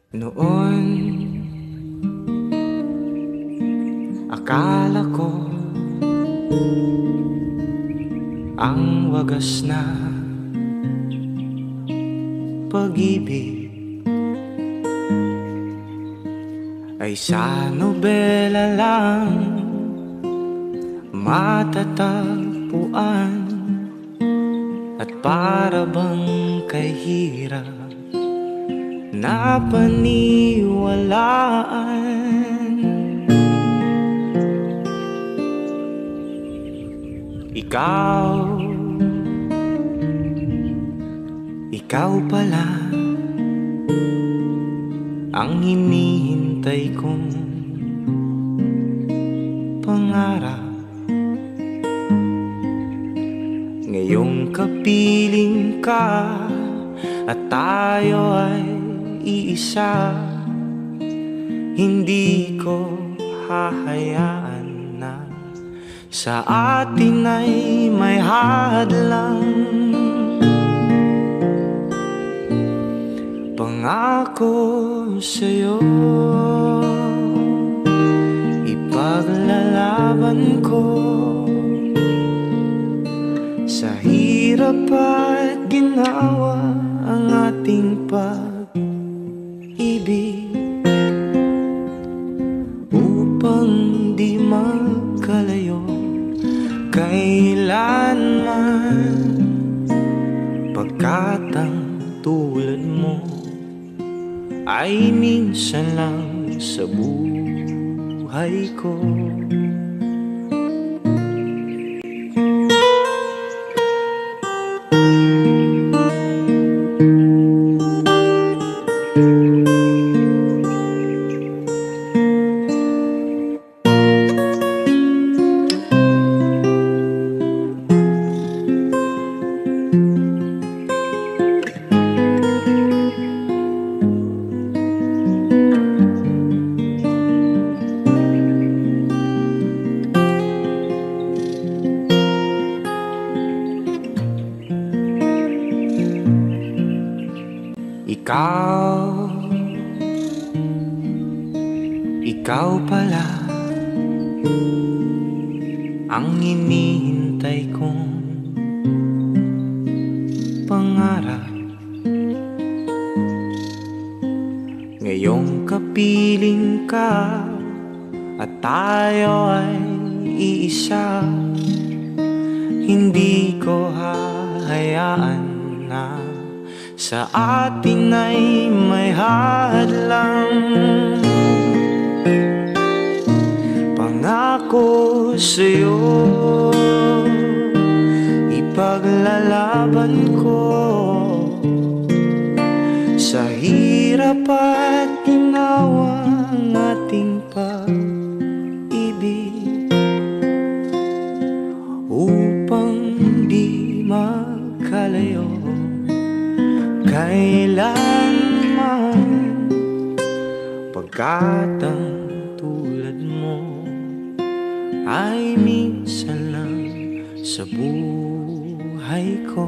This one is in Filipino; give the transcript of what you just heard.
Noon, akala ko ang wagas na pag-ibig ay sa nobela lang matatagpuan, at para bang kay hirap na paniwalaan. Ikaw pala ang hinihintay kong pangarap. Ngayong kapiling ka at tayo ay iisa, hindi ko hahayaan na sa atin ay may hadlang. Pangako sa'yo, ipaglalaban ko sa hirap at ginawa ang ating pag-ibig, upang di magkalayo kailanman, pagkat ang tulad mo ay minsan lang sa buhay ko. Ikaw pala ang hinihintay kong pangarap. Ngayong kapiling ka at tayo ay iisa, hindi ko hahayaan na sa atin ay may hadlang. Pangako sa'yo, ipaglalaban ko sa hirap at ginawa ang ating pag-ibig, upang di magkalayo kailanman, pagkat ang tulad mo ay minsan lang sa buhay ko.